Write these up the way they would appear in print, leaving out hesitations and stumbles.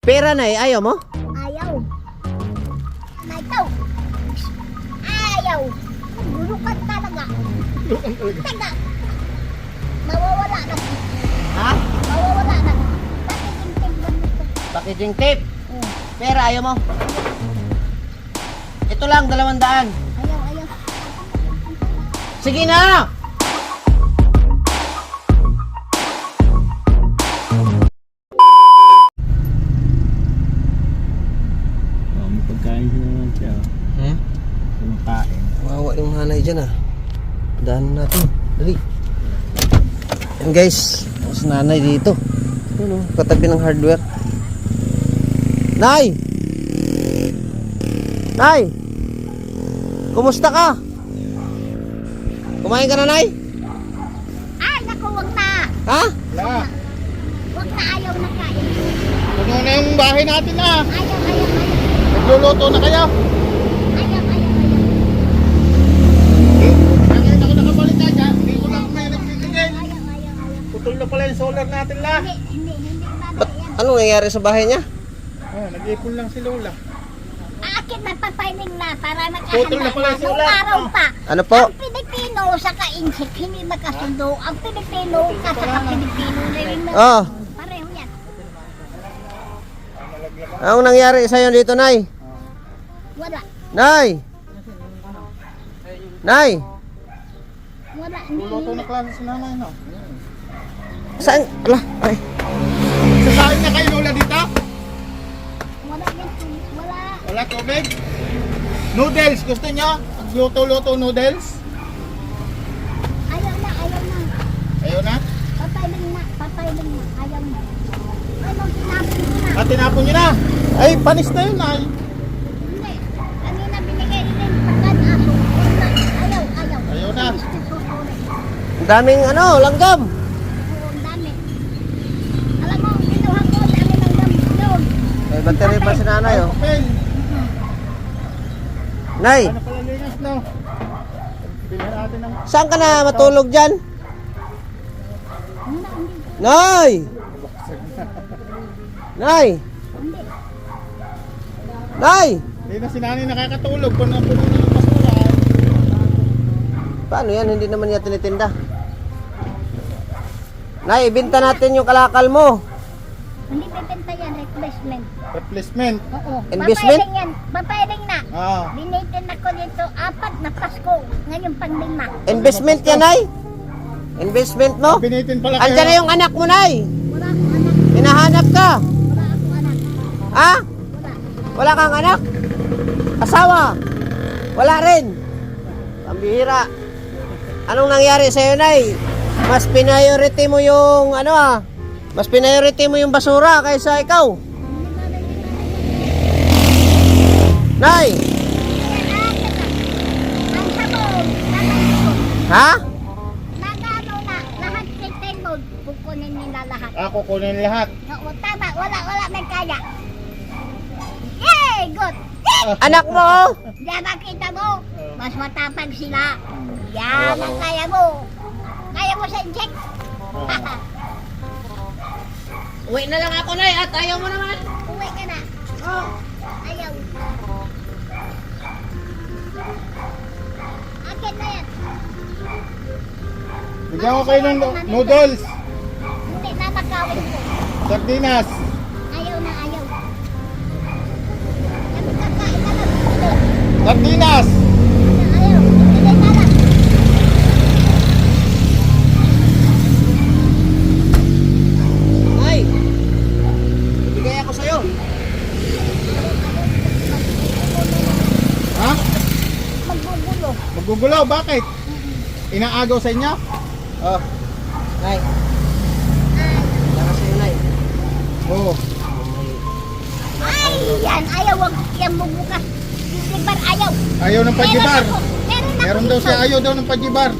Pera na ayaw mo? Ayaw. Ito. Ayaw. Bulukan talaga. Taga. Mawawala na. Ha? Mawawala na. Pakikintig ba nito? Packaging tape. Pera ayaw mo? Ito lang, 200. Ayaw. Sige na! May pagkain na naman siya. Kumakain. Wawa yung hanay dyan ah. Daan natin. Dali. Yan guys. Mas nanay dito. Ano, katabi ng hardware. Nay! Nay! Kumusta ka? Kumain ka na, Nay? Ay, naku, wag na. Ha? Wala. Wag na, ayaw na kain. Puno na yung bahay natin na. Ayaw. Nagluluto na kayo. Ayaw. Nakita ko nakabalik na dyan. Hindi ko lang may nagtitigil. Ayaw. Putol na pala yung solar natin la. Hindi Ba't, yan. anong nangyari sa bahay niya? Nag-ipon lang si Lola. Akin na papiling na para Putol na nakahanda pala na. si Nung Ulan. araw pa. Ano po? Ang Pilipino sa ka-insect, hindi magkasundo. Ang Pilipino ka sa ka-Pilipino na rin na. Oh, Pareho yan. anong nangyari sa'yo dito, Nay? Wala. Nay! Nay! Wala. Luluto na klase si nanay, no? Saan? Ala, ay. Sasahin na kayo Lola dito? Wala yan. Wala. Wala tubig? Noodles, gusto nyo? Luto-luto noodles? Ayaw na. Ayaw na? Papiling na. Ayaw na. Anong tinapin mo na? Tinapon nyo na? Ay, panis na yun ay. Hindi. Kanina binigay rin pagkan-aso. Ayaw. Ayaw na. Ang daming langgam. Oo, ang dami. Alam mo, kinuha ko, dami ng dami yun. May battery pa si nanay, oh. Papel. Nay, Ano pala linis, no? Bilhin natin ng... saan ka na matulog dyan? Hindi. Nay! Nay! Hindi. Nay! Hindi na si nanay nakakatulog. Puno na yung basura. Paano yan? Hindi naman niya tinitinda. Nay, ibenta natin yung kalakal mo. Hindi bibenta yan, replacement. Replacement. Oo. Investment? Papayaling yan. Papayaling na. Ah. Binitin ako dito 4 na Pasko. Ngayon pang 5. Investment yan, Nay? Investment mo? Binitin pala kayo. Andyan na yung anak mo, Nay. Wala akong anak. Hinahanap ka. Wala akong anak. Ha? Wala. Wala kang anak? Asawa? Wala rin. Pambihira. Anong nangyari sa'yo, Nay? Mas priority mo yung mas priority mo yung basura kaysa ikaw. Nay! Ang sabon, nakaipon. Ha? Nagano na, lahat kitay mo, kukunin nila lahat. Kukunin lahat. Oo, tama, wala may kaya. Yay! Good! Anak mo? Oh. Diyan makita mo, mas matapag sila. Yan ang kaya mo. Kaya mo sa inject. Uwi na lang ako, Nay, at ayaw mo naman. Uwi ka na. Oh. Ayaw. Akin na yan. Bigyan ko kayo ng noodles. Hindi na nakawin ko. Sardinas. Ayaw na, ayaw. Sabi kakain na lang. Sardinas. Ayaw. Hindi na lang. Nay! Bibigay ako sa'yo. Ha? Magbubulo. Magugulaw, bakit? Inaagaw sa inyo? Oh. Nay. Para sa'yo, Nay. Oo. Ay, yan. Ayaw. Huwag yan bubukas. Sibar, ayaw. Ayaw ng pajibar. Meron ako. Meron daw siya ayaw daw ng pajibar.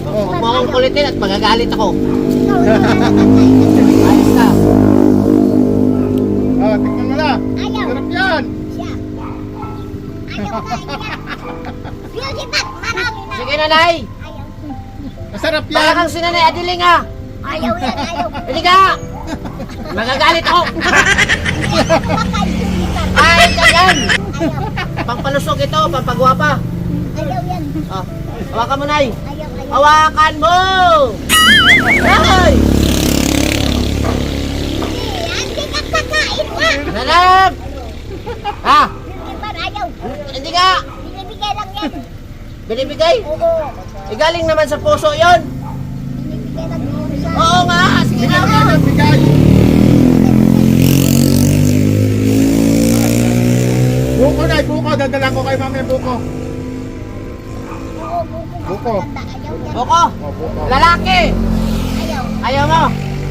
Huwag mo akong kulitin at magagalit ako. Ikaw, Ayos ka. Tikman mo na. Ayaw. Sarap yan. siya. Ayaw kain niya. Beauty bag. Marami na. Sige na, Nay. Ayaw. Masarap Para yan. kang sinanay Adiling, ha. Ayaw yan. Ayaw. Hindi ka. Magagalit ako. pampagwapa. Ayaw yan. Oh, hawakan mo, Nay. Ayaw, ayaw. Hawakan mo! Nay! Hindi ka kakain na. Nanap! Ha? Hindi ba ayaw? Hindi ka! Binibigay lang yan. Binibigay? Oo. Galing naman sa puso yon. Binibigay lang yun sa... Oo nga, sige Bigay na. namin, bigay. Buko na, buko. Dadala ko kay mami buko. Oo, buko. Buko. Ayaw yan. Boko, Oh, buko. lalaki. Ayaw. Ayaw mo.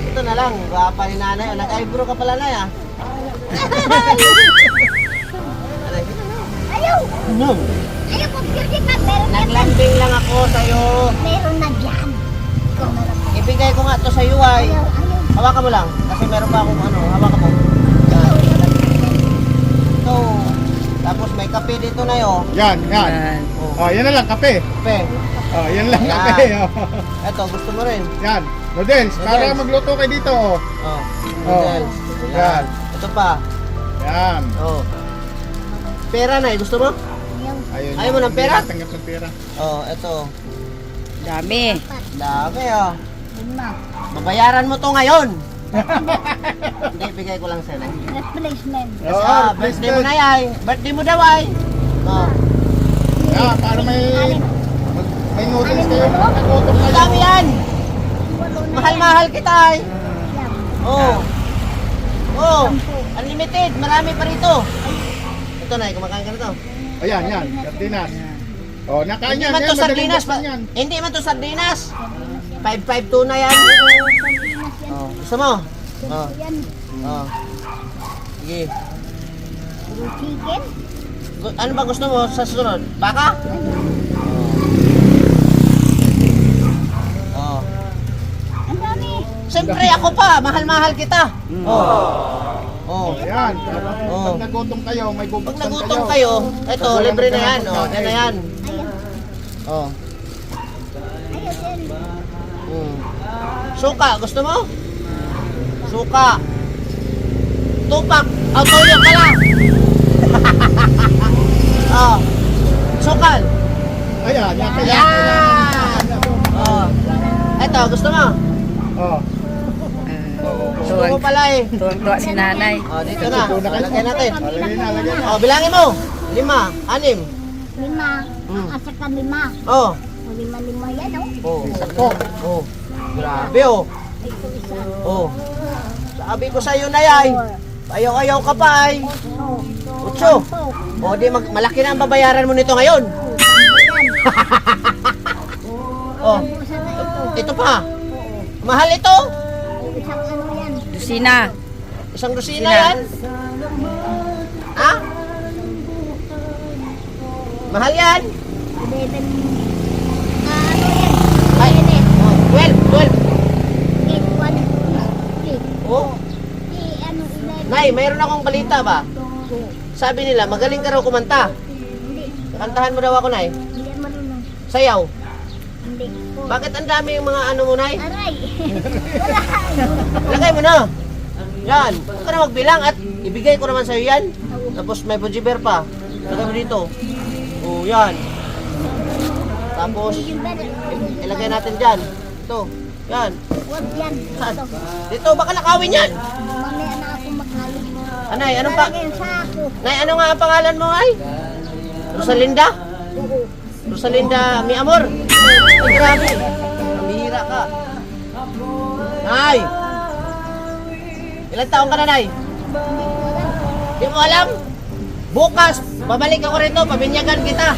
Ito na lang, gwapa ni nanay. Nag-eyebrow ka pala, Nay, ah. Ayaw. No. Ayaw po, beauty pa. Meron na dyan. Naglambing lang ako sa'yo. Meron na dyan. Ikaw meron na. Ibigay ko nga to sa'yo, ay. Ayaw, ayaw. Hawakan mo lang. Kasi meron pa akong ano, hawakan mo. Ayaw, ayaw. Ito. Tapos may kape dito na yun. Yan, yan. Oh, yan na lang, kape. Kape. Oh, yan lang, Yan. kape. Oh. Ito, gusto mo rin. Yan. Noodles, para Noodles. magluto kayo dito. Oh. Oh. Oh. Noodles. Yan. Ito pa. Yan. Oh. Pera na, gusto mo? Ayaw. Ayun. Ayaw mo ng pera? Hindi natanggap ng pera. Oh, ito. Dami. Dami, oh. Lima. Babayaran mo to ngayon. Hindi, bigay ko lang sa'yo. Nay. Replacement. Oo, Ah, birthday mo na ay. Birthday mo daw ay. Oh. Ah, para may noodles kayo. Nagutom Ang kayo. dami yan. Walo na Mahal-mahal kita ay. yan. Oh. Oh. Unlimited. Marami pa rito. Ito na, kumakain ka na to. Ayan, yan. Sardinas. Oh, nakain Hindi yan. man Yan, to madaling sardinas. buksan yan. Hindi man to sardinas. 552 na yan. Oh. Gusto mo? Oh. Yan. Oh. Sige. Chicken. Ano ba gusto mo sa sunod? Baka? Oh. Ang dami. Siyempre ako pa, mahal-mahal kita. Oh. Oh. Ayan. Oh. Pag nagutom kayo, may Pag bubuksan nagutom kayo, ito, libre na yan. Oh, yan na yan. Ayaw. Oh. Ayaw din. Suka, gusto mo? Suka. Tupak. Oh, toyo pala. Oh. Sukal. Ayan, yan. Kaya. Yan. Oh. Ito, gusto mo? Oh. Gusto mo pala eh. Tuwang-tuwa si nanay. Oh, dito na. Lagyan natin. Lagyan na, lagyan na. Oh, bilangin mo. 5, 6. Lima. Hmm. At saka lima. Oh. O, lima-lima yan, oh. Oh. Sakto. Oh. Grabe oh. Ito isa. Oh. Sabi ko sa iyo na yan. Ayaw-ayaw ka pa ay. Oh. 8. O di malaki na ang babayaran mo nito ngayon. Oh. Isa na ito. Ito pa. Oo. Mahal ito. Isang ano yan. Dusina. Isang dosina Sina. yan. Ha? Mahal yan. 11. Ano yan? Ay, ini. Oh, 12. 8, 1, 3. Oh. Ano, 11. Nay, mayroon akong balita ba? So, Sabi nila, magaling ka raw kumanta. hindi. Kantahan mo daw ako, Nay. Hindi yan marunong. Sayaw. Hindi. Oh. Bakit ang dami yung mga ano mo, Nay? Aray. Wala. Lagay mo na. Yan. Huwag ka na magbilang at ibigay ko naman sa'yo yan. Tapos may bujiber pa. Lagay mo dito. Oh, yan. Tapos, ilagay natin dyan. Ito. Yan. Huwag yan. Saan? Ito. Dito, baka nakawin yan. Mamaya na ako makalit. Anay, anong pa? Lalagyan sa ako. Nay, ano nga ang pangalan mo, ay? Rosalinda? Oo. Rosalinda, mi amor. Ay, grabe. Pamihira ka. Nay! Ilang taon ka na, Nay? Di mo alam? Bukas, babalik ako rito, pabinyagan kita.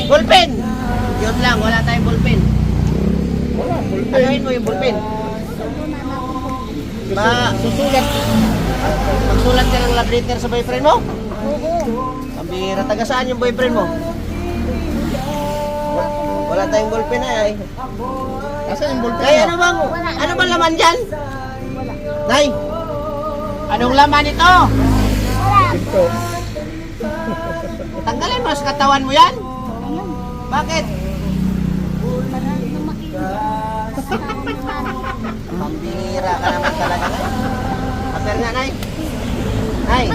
Ballpen! Yun lang, wala tayong ballpen. Wala, Anuhin mo yung ballpen. Susulat. Magsulat ka ng love letter sa boyfriend mo? Oo. Pambira, taga saan yung boyfriend mo? Wala tayong ballpen ay. Asa yung ballpen Nay, mo? ano bang laman dyan? Nay, anong laman ito? Ito. Tanggalin mo sa katawan mo yan? Ayun. Bakit? Marami na makikita. Pambira ka naman talaga, Nay. Aper nga, Nay. Nay,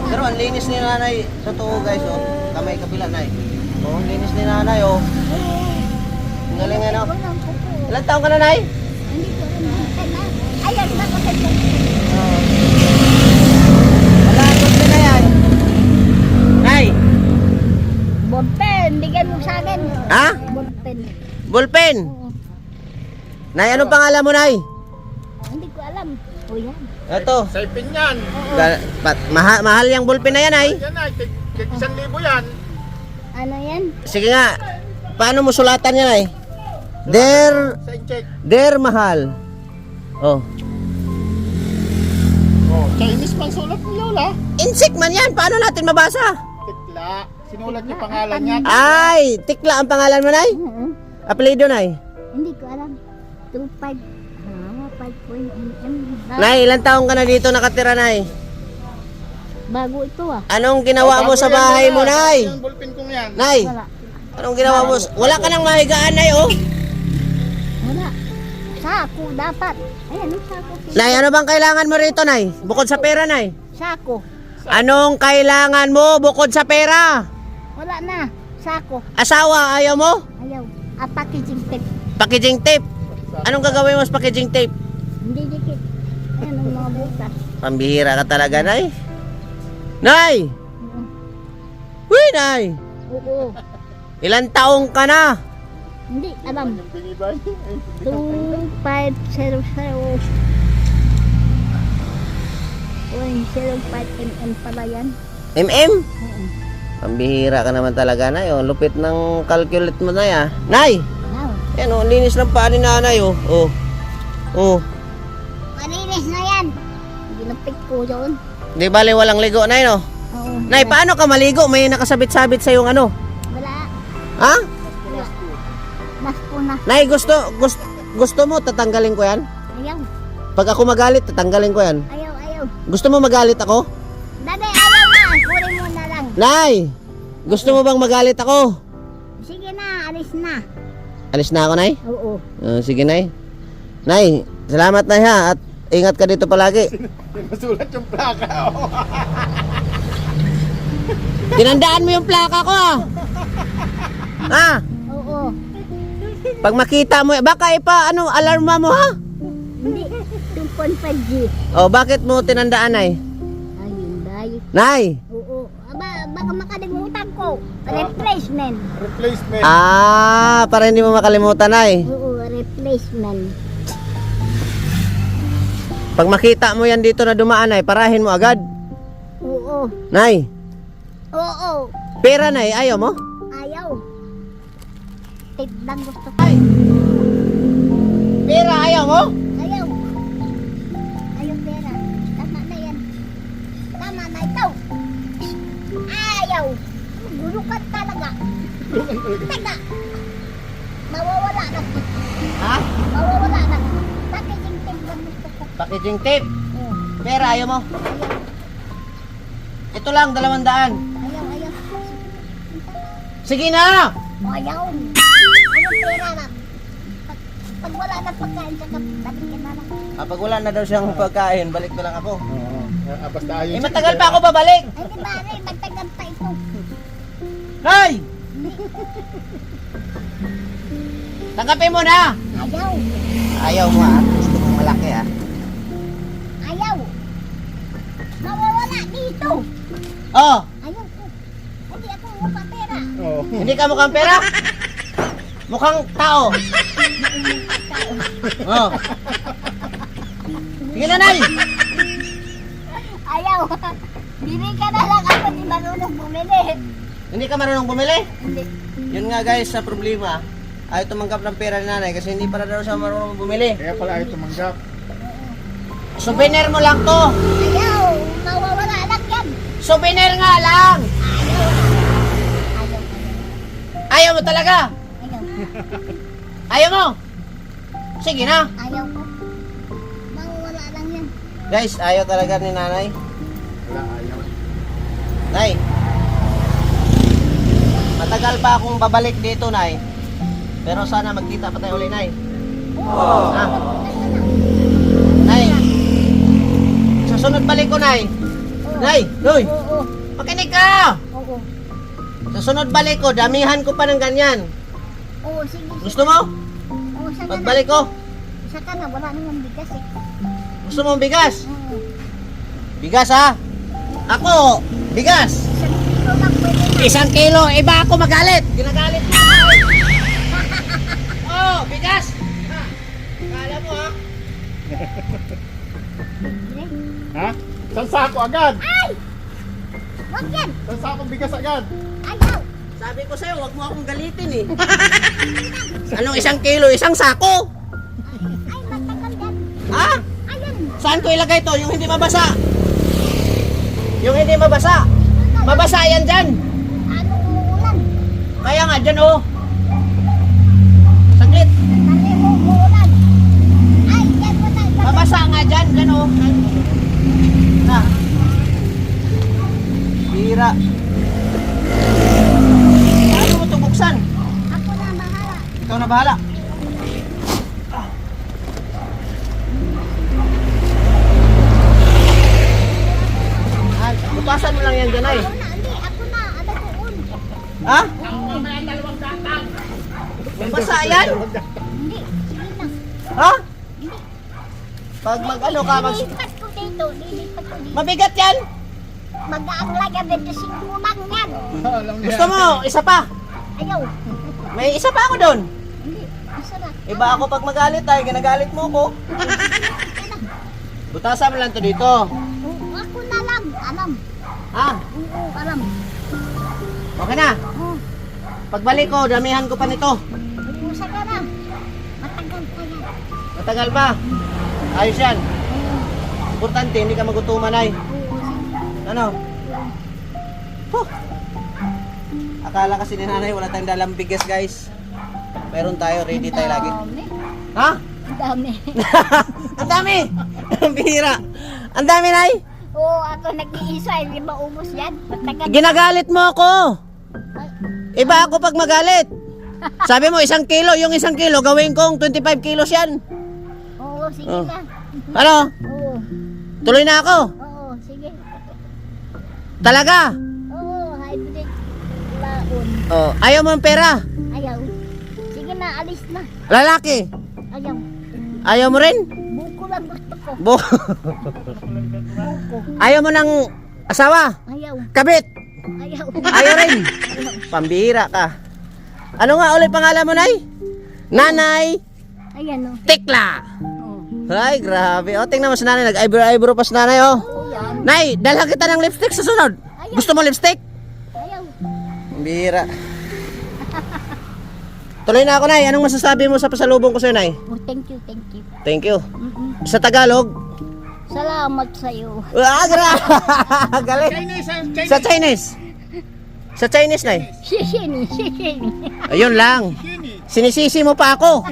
pero ang linis ni nanay. Totoo guys, oh. Kamay kabila, nay. Oh, ang linis ni nanay, oh. Ang galing, ano? Walang kuko. Ilan taong ka na, nay? Hindi ko rin na. Ayan, bakit ito? Oh. Wala, gusto na yan. Nay, Bonten, bigyan mo sa akin. ha? Bonten. Ballpen. Oo. Nay, anong pangalan mo, nay? Hindi ko alam. O yan. Ito. Sa ipin yan. Mahal yung ballpen na yan, ay. Yan ay, tig 1,000 yan. Ano yan? Sige nga. Paano mo sulatan yan, ay? Sa incheck. Der mahal. Oh. Oh, Chinese pang sulat ni Lola. Insect man yan. Paano natin mabasa? Tikla. Sinulat niya pangalan niya. Ay, Tikla ang pangalan mo, nay? Oo. Apelido, nay? Hindi ko alam. 2.5. 5.mm. Nay, ilang taong ka na dito nakatira, nay? Bago ito ah. Anong ginawa mo sa bahay mo, nay? Yung ballpen kong yan. Nay, Wala. anong ginawa mo? Wala ka nang mahigaan, nay, oh. Wala. Sako dapat. Ayan, yung sako. Nay, ano bang kailangan mo rito, nay? Bukod sa pera, nay? Sako. Anong kailangan mo bukod sa pera? Wala na. Sako. Asawa, ayaw mo? Ayaw. At packaging tape. Packaging tape. Anong gagawin mo sa packaging tape? Hindi dikit. Ayan ang mga butas. Pambihira ka talaga, nay. Nay! Uy, nay! Oo. Ilang taong ka na? Hindi alam. Yung binibay. 2500. 0.05 pala yan. MM? Oo. Pambihira ka naman talaga, nay. Oh, lupit ng calculate mo, nay, ah. Nay! Now, Yan, oh, linis ng paa ni nanay, oh. Oh. Oh. malinis na yan. Ginapit ko yun. Di bali walang ligo, nay, no? Oo. Nay, paano ka maligo? May nakasabit-sabit sa yung ano? Wala. Ha? Wala. Mas po na. Nay, gusto mo tatanggalin ko yan? Ayaw. Pag ako magalit, tatanggalin ko yan. Ayaw, ayaw. Gusto mo magalit ako? Dada, ayaw na. Kunin mo na lang. Nay! Gusto mo bang magalit ako? Sige na, alis na. Alis na ako, nay? Oo. Sige, nay. Nay, salamat, nay, ha? At ingat ka dito palagi. Nasulat yung plaka. Oh. Tinandaan mo yung plaka ko, ah. Ha? Oo. Pag makita mo, baka alarma mo, ha? Hindi. 2.5G. O, bakit mo tinandaan, nay? Ayun, dahil. Nay! Oo. Aba, baka makalimutan ko. Replacement. Replacement. Para hindi mo makalimutan, nay. Oo, replacement. Pag makita mo yan dito na dumaan, nay, parahin mo agad. Oo. Nay, Oo. pera, nay, ayaw mo? Ayaw. Tignan gusto ko. Pera, ayaw mo? Ayaw. Ayaw pera. Tama na yan. Tama na ito. Ayaw. Gulo ka talaga. Taga. Mawawala na. Ha? Mawawala na. Packaging tape lang gusto ko. Packaging tape. Oo. Pera, ayaw mo? Ayaw. Ito lang, 200. Ayaw, ayaw. Sige na! Ayaw. Ayaw pera na. Pag wala na pagkain sa dating ka na lang. Pag wala na daw siyang pagkain, balik na lang ako. Oo. Basta ayun. Matagal pa ako babalik. Ay, di ba rin, magtagal pa ito. Nay! Tanggapin mo na! Ayaw. Ayaw mo, ha? Gusto mong malaki, ha? Ayaw. Mawawala dito. Oh, Ayaw ko. Hindi ako mukha pera. Oo. hindi ka mukhang pera? Mukhang tao. Oh. Sige na, nay! Ayaw. Bili ka na lang ako, di marunong bumili. Hindi ka marunong bumili? Hindi. Yun nga, guys, sa problema. Ayaw tumanggap ng pera ni nanay kasi hindi para daw siya marunong bumili. Kaya pala ayaw tumanggap. Souvenir mo lang to. Ayaw. Mawawala lang yan. Souvenir nga lang. Ayaw. Ayaw. Ayaw mo talaga. Ayaw. Ayaw mo. Sige na. Ayaw ko. Mawawala lang yan. Guys, ayaw talaga ni nanay. Wala, ayaw. Nay. Matagal pa akong babalik dito, nay. Pero sana magkita pa tayo ulit, nay. Ha? Nay. Sa sunod balik ko, nay. Nay, Noy, Oo. makinig ka! Oo. Sa sunod balik ko, damihan ko pa ng ganyan. Oo, sige. Gusto mo? Oo, saka na. Pagbalik ko, Saka na, wala namang bigas eh. gusto mo bigas? Oo. Bigas ha? Ako, bigas. Isang kilo lang 1 kilo, pwede na. iba ako magalit. Ginagalit mo. Oh, bigas. Ha? Kala mo ha? Ha? Isang sako agad. Ay! Wag yan! Isang sako bigas agad. Ayaw! Sabi ko sa'yo, wag mo akong galitin eh. Anong 1 kilo, 1 sako? Ay, matagal yan. Ha? Ayan. Saan ko ilagay to? Yung hindi mabasa. Yung hindi mabasa. Mabasa yan dyan. Ano umuulan? Kaya nga dyan oh. Saglit. Kasi umuulan. Ay, yan mo na. Mabasa nga dyan. Dyan oh. Na. Bira. Paano mo ito buksan? Ako na bahala. Ikaw na bahala. Ah, butasan mo lang yan dyan ay. Ako na, hindi. Ako na. Ano doon? Ha? Mabasa yan? Hindi. Sige na. Ha? Pag mag-ano ka, Lilipat ko dito. Lilipat ko dito. mabigat yan. Mag-aan lang yan. 25 lang yan. Alam niya. Gusto mo, isa pa. Ayaw. May isa pa ako doon. Hindi. Isa na. Iba ako pag magalit ay, ginagalit mo ko. Butasan mo lang to dito. Oo, ako na lang. Alam. Ha? Oo, alam. Okay na. Oo. Pagbalik ko, damihan ko pa nito. Usa ka na. Matagal pa yan. Matagal pa. Ayos yan. Importante, hindi ka magutuman ay. Oo, sige. Ano? Huh. Akala kasi ni nanay wala tayong dalang bigas guys. Meron tayo, ready tayo lagi. Dami. Ha? Ang dami. Ang dami! Ang bihira. Ang dami, Nay! Oo, ako nag-iisa. Hindi maubos yan. Matagal. Ginagalit mo ako! Ay, Iba ako pag magalit. Sabi mo, 1 kilo. Yung 1 kilo, gawin kong 25 kilos yan. Oo, sige Oh. na. Ano? Oo. Tuloy na ako. Oo, sige. Talaga. Oo, hybrid. Laon. Oh, ayaw mo ng pera. Ayaw. Sige na, alis na. Lalaki. Ayaw. Ayaw mo rin? Buko lang gusto ko. Bo. Ayaw mo ng asawa. Ayaw. Kabit. Ayaw. Ayaw rin. Pambira ka. Ano nga ulit pangalan mo, Nay? Nanay Ayan o. Tekla. Oo. Ay, grabe. O, tingnan mo si nanay. Nag-eyebrow pa si nanay, oh. Oo, yan. Nay, dalhan kita ng lipstick sa sunod. Gusto mo lipstick? Ayaw. Bira. Tuloy na ako, Nay. Anong masasabi mo sa pasalubong ko sa'yo, Nay? Oh, thank you, thank you. Thank you. Mm-mm. Sa Tagalog? Salamat sa'yo. Galing. Chinese, Chinese. Sa Chinese? Sa Chinese, Nay? Shishini, shishini. Ayun lang. Sinisisi mo pa ako.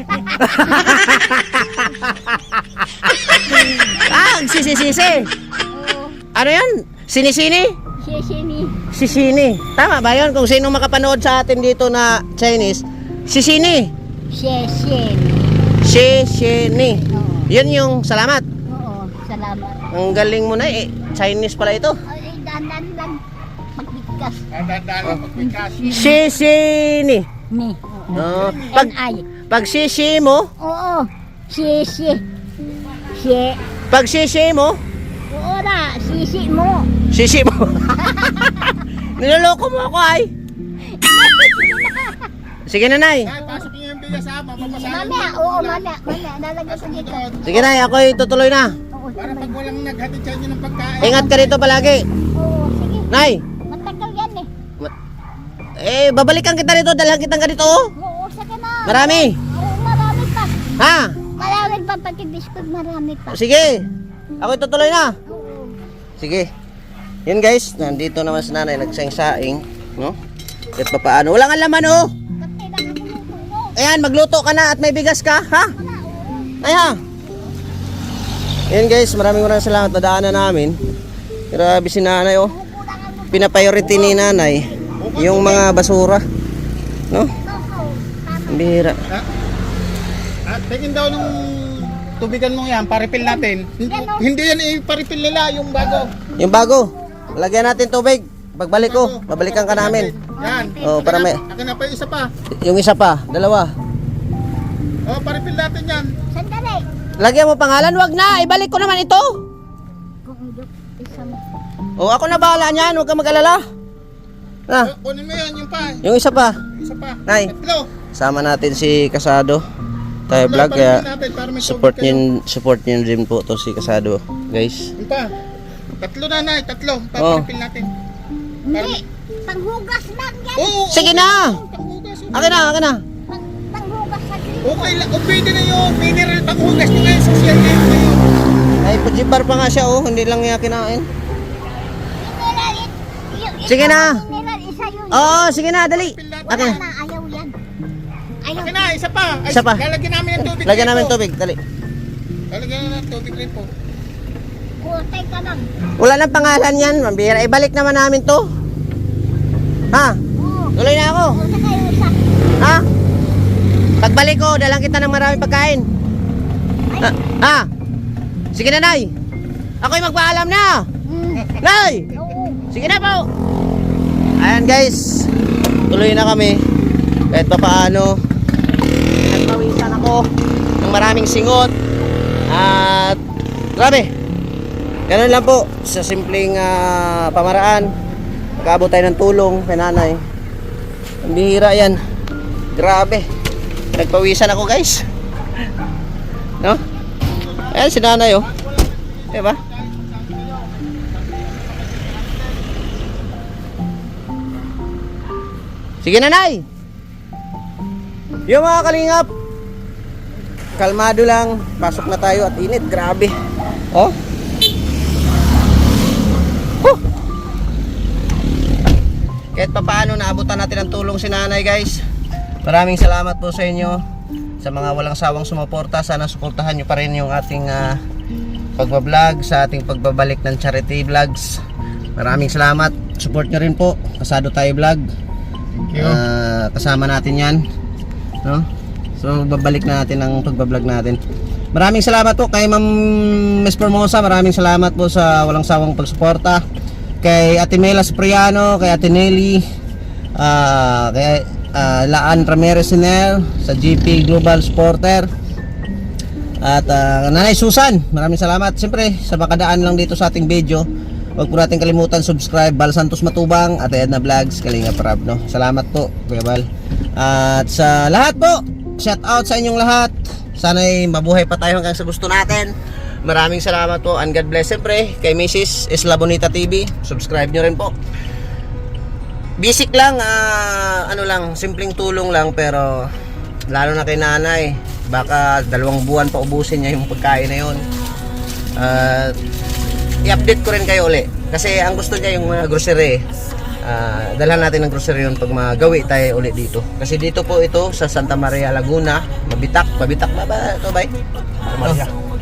Sisisi. Oo, Ano yan? Sinisini? shishini. Sisini. Tama ba yun? Kung sino makapanood sa atin dito na Chinese, sisini. Shishini. Sisini. Oo, Yun yung salamat. oo, salamat. Ang galing mo na eh. Chinese pala ito. Ay, dandan lang. Magbigkas. Dadaan pagbigas. Sisini. Ni. Oh, N-I. pag sisi mo, Oo. Sisi. Si. pag sisi mo, Oo na. Sisi mo. sisi mo. Niloloko mo ako ay. Sige na, Nay. Ay, pasok niyo yung bigas ha. Mapapasahin Mamaya. Oo, mamaya. Mamaya. Nalagyan ko dito. Sige, Nay. Ako'y tutuloy na. Oo, para sige. pag walang naghatid sa inyo ng pagkain. Ingat ka rito palagi. Oo, sige. Nay, Matagal yan eh. babalikan kita rito. Dalhan kitang ka dito. Oh. Oo, sige na. Marami. Oo, marami pa. Ha? Marami pa pag-biskut. Marami pa. Sige. Ako'y tutuloy na. Oo. Sige. Yun guys, nandito naman si nanay nagsaing-saing, no? Kahit pa paano. Walang alaman, oh. Kasi lang ako luto. Ayan, magluto ka na at may bigas ka, ha? Wala, oo. Ay, ha? Yan guys, maraming salamat. Nadaanan namin. Grabe si nanay, oh. Kukulang ako. Pinapriority ni nanay yung mga basura, no? Oo, tama. Ang bihira. At tingin daw nung tubigan mo yan, paripil natin. Hindi yan i-paripil nila yung bago. Yung bago. lagyan natin tubig. Pagbalik ko, babalikan ka namin. Yan. Oh, para may Akin na pa yung isa pa. yung isa pa, dalawa. Oh, pa-refill natin yan. Sandali. Lagyan mo pangalan, wag na. Ibalik ko naman ito. Kung isang... Oh, ako na bahala niyan, wag kang mag-alala. Ah, Kunin mo yan, yung pa. yung isa pa. Isa pa. Nay. Tatlo. Sama natin si Kasado. Tayo vlog kaya support niyo din po to si Kasado, guys. Yung pa. Tatlo na, Nay. Tatlo. Oh. Pa-refill natin. Hindi. Panghugas lang yan. Oo. Sige na. Panghugas. Akin na, akin na. Panghugas sa gripo. Okay lang. O pwede na yung mineral panghugas nyo ngayon. Social ngayon kayo. Ay, pujibar pa nga siya oh, hindi lang niya kinain. Mineral, Sige na. Mineral, isa yun. Oo, sige na, dali. Wala Akin. na, ayaw yan. Ayaw. Akin na, isa pa. Ay, Isa pa. Lalagyan namin ng tubig. Lagyan rito. namin tubig, dali. Lalagyan na ng tubig rin po. Kurtay ka lang. Wala nang pangalan yan, mambira. Ibalik naman namin to. Ha? Oo. Tuloy na ako. Kurtay kayo isa. Ha? Pagbalik ko, dalang kita ng maraming pagkain. Ha? Ha? Sige na, Nay. Ako'y magpaalam na. Nay! Oo. Sige na po. Ayan guys, tuloy na kami. Kahit pa paano, nagpawisan ako ng maraming singot. At grabe, ganun lang po sa simpleng pamaraan. Nag-abot tayo ng tulong kay nanay. Ang bihira yan. Grabe, nagpawisan ako guys. No? Ayan si nanay oh. Diba? Sige nanay. Yung mga kalingap, kalmado lang. Pasok na tayo at init. Grabe. Oh. Huh. Kahit pa paano naabutan natin ang tulong si nanay guys. Maraming salamat po sa inyo. Sa mga walang sawang sumuporta. Sana suportahan nyo pa rin yung ating pagbablog. Sa ating pagbabalik ng charity vlogs. Maraming salamat. Support nyo rin po. Kasado tayo vlog. Kasama natin yan, no? So babalik na natin ang pagbablog natin. Maraming salamat po kay Ma'am Miss Formosa. Maraming salamat po sa walang sawang pagsuporta. Kay Ate Mela Cipriano, kay Ate Nelly, kay Laan Ramirez Siner, sa GP Global Supporter, at Nanay Susan. Maraming salamat. Siyempre sa makadaan lang dito sa ating video, huwag po natin kalimutan subscribe. Bal Santos Matubang at Edna Vlogs, Kalinga Prab, no? Salamat po Kuya Bal. At sa lahat po, shout out sa inyong lahat. Sana'y mabuhay pa tayo hanggang sa gusto natin. Maraming salamat po and God bless. Siyempre kay Mrs. Isla Bonita TV, subscribe nyo rin po. Basic lang, ano lang, simpleng tulong lang, pero lalo na kay nanay, baka 2 buwan pa ubusin niya yung pagkain na yun. I-update ko rin kayo uli kasi ang gusto niya yung mga grocery. Dalhan natin ng grocery yun pag magawi tayo uli dito, kasi dito po ito sa Santa Maria Laguna. Mabitak ba ito ba?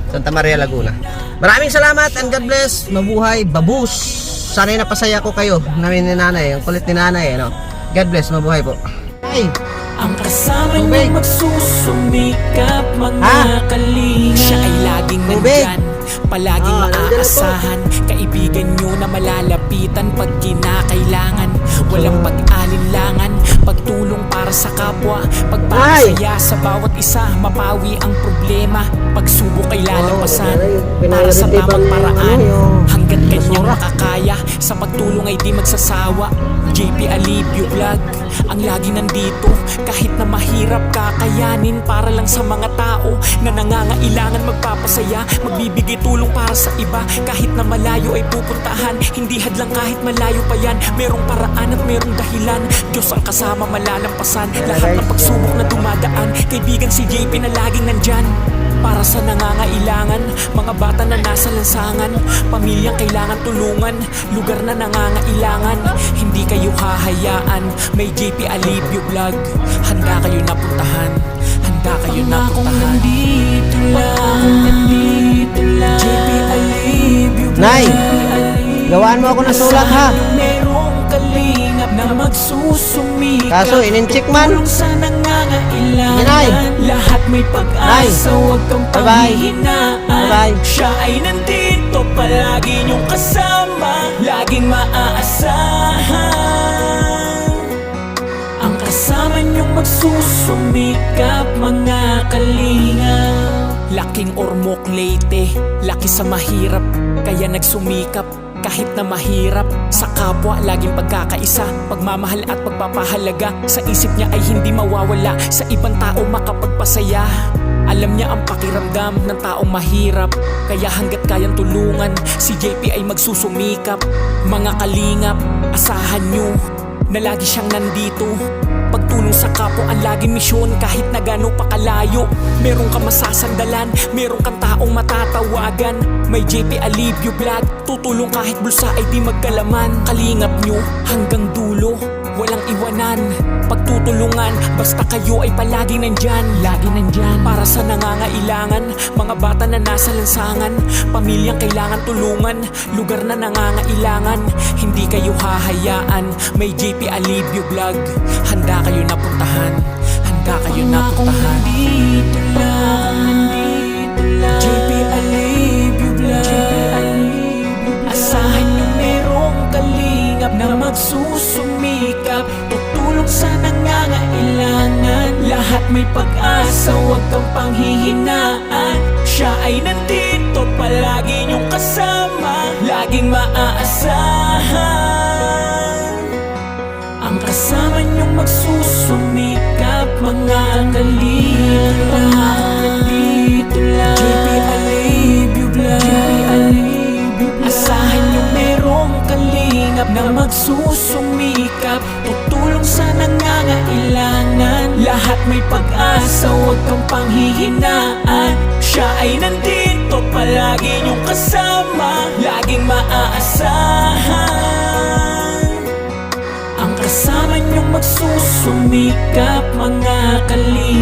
Santa Maria Laguna. Maraming salamat and God bless. Mabuhay babus. Sana'y napasaya ko kayo namin ni nanay, ang kulit ni nanay, no? God bless, mabuhay po. Hey, ang kasama niyo magsusumikap mga kalinga. Siya ay laging nandyan, palaging maaasahan. Kaibigan nyo na malalapitan pag kinakailangan. Walang pag-alinlangan, pagtulong para sa kapwa, pagpapasaya sa bawat isa, mapawi ang problema. Pagsubok ay lalampasan para sa tamang paraan. Hanggat kanyang makakaya, sa pagtulong ay di magsasawa. JP Alivio Vlog, ang lagi nandito. Kahit na mahirap kakayanin, para lang sa mga tao na nangangailangan magpapasaya. Magbibigay tulong para sa iba, kahit na malayo ay pupuntahan. Hindi hadlang kahit malayo pa yan, merong paraan at merong dahilan. Diyos ang kasama malalampasan lahat ng pagsubok na dumadaan. Kaibigan si JP na laging nandyan para sa nangangailangan, mga bata na nasa lansangan, pamilyang kailangan tulungan, lugar na nangangailangan. Hindi kayo hahayaan, may JP Alivio Vlog. Handa kayo na puntahan, handa kayo na puntahan. Nandito lang, JP Alivio Vlog. Nay, gawaan mo ako ng sulat ha. Merong kalingap na magsusumikap, Kaso ininchik man. tulong sa nangangailangan. Nay. Lahat may pag-asa, huwag kang panghihinaan. Bye-bye. Siya ay nandito, palagi niyong kasama. Lagi laging maaasahan. Ang kasama niyong magsusumikap, mga kalingap. Laking Ormoc, Leyte, laki sa mahirap, kaya nagsumikap. Kahit na mahirap, sa kapwa laging pagkakaisa. Pagmamahal at pagpapahalaga, sa isip niya ay hindi mawawala. Sa ibang tao makapagpasaya. Alam niya ang pakiramdam ng taong mahirap, kaya hanggat kayang tulungan, si JP ay magsusumikap. Mga kalingap, asahan niyo na lagi siyang nandito. Pagtulong sa kapwa ang laging misyon, kahit na gano'n pa kalayo. Meron kang masasandalan, meron kang taong matatawagan. May JP Alivio Vlog, tutulong kahit bulsa ay di magkalaman. Kalingap nyo hanggang dulo, walang iwanan. Pagtutulungan, basta kayo ay palaging nandyan. Lagi nandyan para sa nangangailangan. Mga bata na nasa lansangan, pamilyang kailangan tulungan, lugar na nangangailangan. Hindi kayo hahayaan, may JP Alivio Vlog. Handa kayo na puntahan, handa kayo na puntahan. Nandito lang, JP Alivio Vlog. Asahan nyo merong kalingap na magsusumikap, tutulong sa nangangailangan. Lahat may pag-asa, huwag kang panghihinaan. Siya ay nandito, palagi niyong kasama, laging maaasahan. Ang kasama niyong magsusumikap, mga kalingap. Dito lang, JP Alivio Vlog. Asahan niyo merong kalingap na magsusumikap, tutulong sa nangangailangan. Lahat may pag-asa, huwag kang panghihinaan. Siya ay nandito, palagi niyong kasama, laging maaasahan. Ang kasama niyong magsusumikap, mga kalingap.